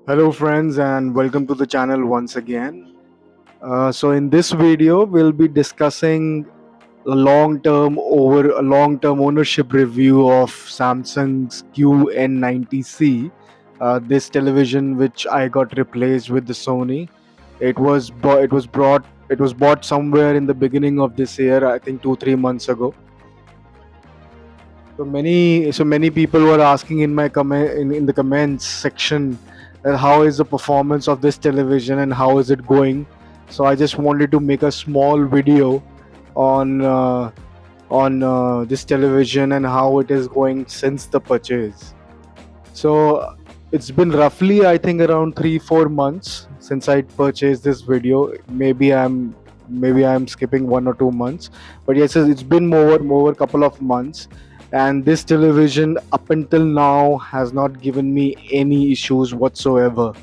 Hello, friends, and welcome to the channel once again. So, in this video, we'll be discussing a long-term ownership review of Samsung's QN90C. This television, which I got replaced with the Sony, it was bought somewhere in the beginning of this year. I think 2-3 months ago. So many people were asking in my in the comments section that how is the performance of this television and how is it going. So I just wanted to make a small video on this television and how it is going since the purchase. So it's been roughly, I think, around 3-4 months since I purchased this video. Maybe I'm skipping 1 or 2 months, but yes, it's been more couple of months. And this television up until now has not given me any issues whatsoever.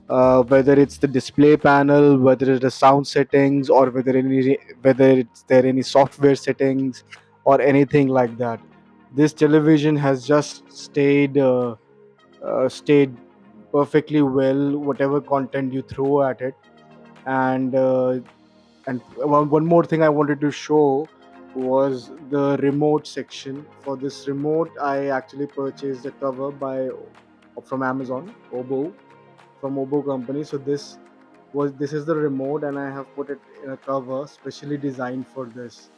Whether it's the display panel, whether it's the sound settings, or whether it's there any software settings or anything like that. This television has just stayed perfectly well whatever content you throw at it. And uh, and one more thing I wanted to show was the remote section. For this remote, I actually purchased a cover by from Amazon, Obo company. So this is the remote, and I have put it in a cover specially designed for this.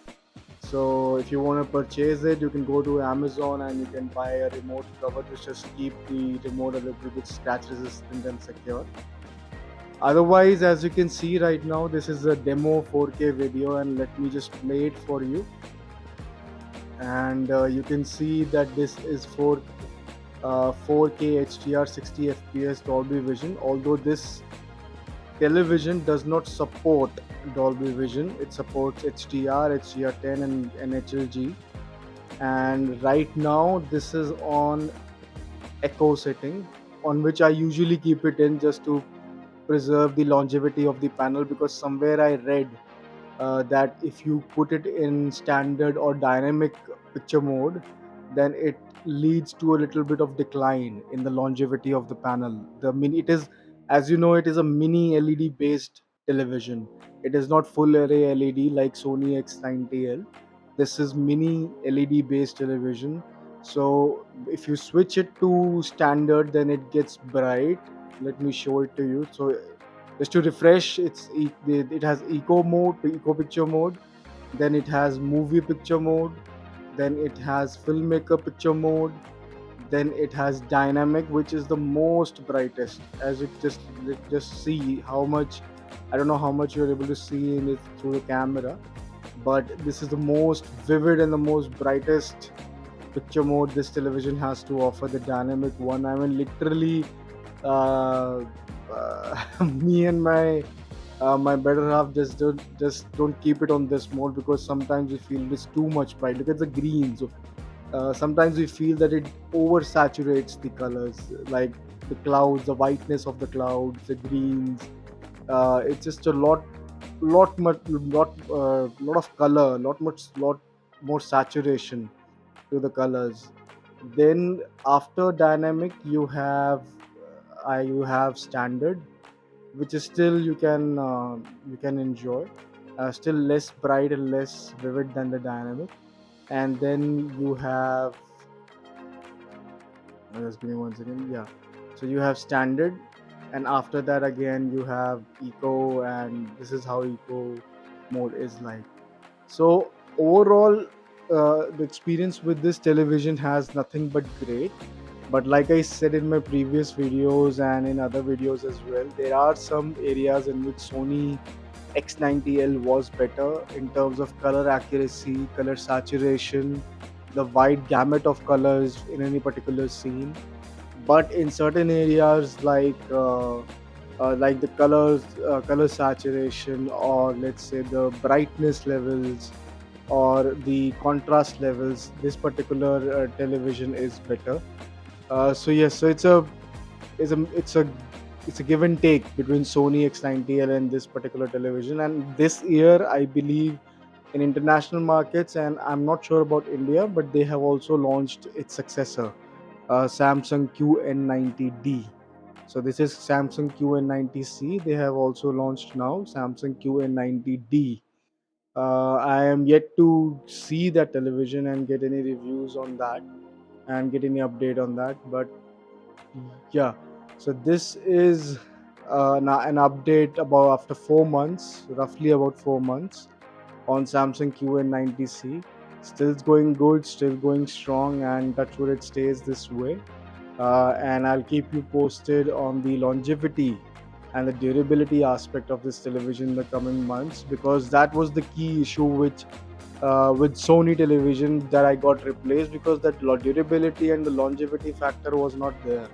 So if you want to purchase it, you can go to Amazon and you can buy a remote cover to just keep the remote a little bit scratch resistant and secure. Otherwise, as you can see right now, this is a demo 4K video, and let me just play it for you. And you can see that this is for 4K HDR 60 FPS Dolby Vision. Although this television does not support Dolby Vision, it supports HDR, HDR10, and HLG. And right now, this is on echo setting, on which I usually keep it in just to preserve the longevity of the panel, because somewhere I read that if you put it in standard or dynamic picture mode, then it leads to a little bit of decline in the longevity of the panel. It is, as you know, it is a mini LED based television. It is not full array LED like Sony X90L. This is mini LED based television. So if you switch it to standard, then it gets bright. Let me show it to you. So just to refresh, it has eco picture mode, then it has movie picture mode, then it has filmmaker picture mode, then it has dynamic, which is the most brightest. As you just see how much, I don't know how much you're able to see in it through the camera, but this is the most vivid and the most brightest picture mode this television has to offer, the dynamic one. I mean, literally, uh, me and my better half just don't keep it on this mode, because sometimes we feel it's too much bright. Look at the greens. Sometimes we feel that it oversaturates the colors, like the clouds, the whiteness of the clouds, the greens. It's just a lot of color, lot more saturation to the colors. Then after dynamic, you have standard, which is still you can enjoy, still less bright and less vivid than the dynamic. And then you have, just give me 1 second. Yeah, so you have standard, and after that again you have eco, and this is how eco mode is like. So overall, the experience with this television has nothing but great. But like I said in my previous videos and in other videos as well, there are some areas in which Sony X90L was better in terms of color accuracy, color saturation, the wide gamut of colors in any particular scene. But in certain areas like the color saturation, or let's say the brightness levels or the contrast levels, this particular television is better. So yes, so it's a it's a it's a give and take between Sony X90L and this particular television. And this year, I believe, in international markets, and I'm not sure about India, but they have also launched its successor, Samsung QN90D. So this is Samsung QN90C. They have also launched now Samsung QN90D. I am yet to see that television and get any reviews on that and get any update on that. But yeah, so this is an update about after 4 months, roughly about 4 months, on Samsung QN90C. Still going good, still going strong, and touch wood it stays this way. And I'll keep you posted on the longevity and the durability aspect of this television in the coming months, because that was the key issue with Sony television that I got replaced, because that durability and the longevity factor was not there,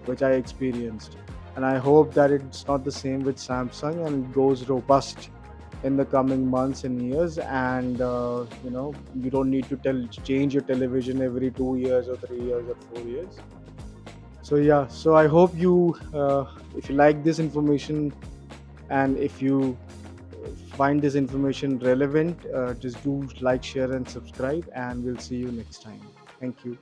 which I experienced. And I hope that it's not the same with Samsung and it goes robust in the coming months and years. And you don't need to change your television every 2 years or 3 years or 4 years. So yeah, so I hope you if you like this information, and if you find this information relevant, just do like, share and subscribe, and we'll see you next time. Thank you.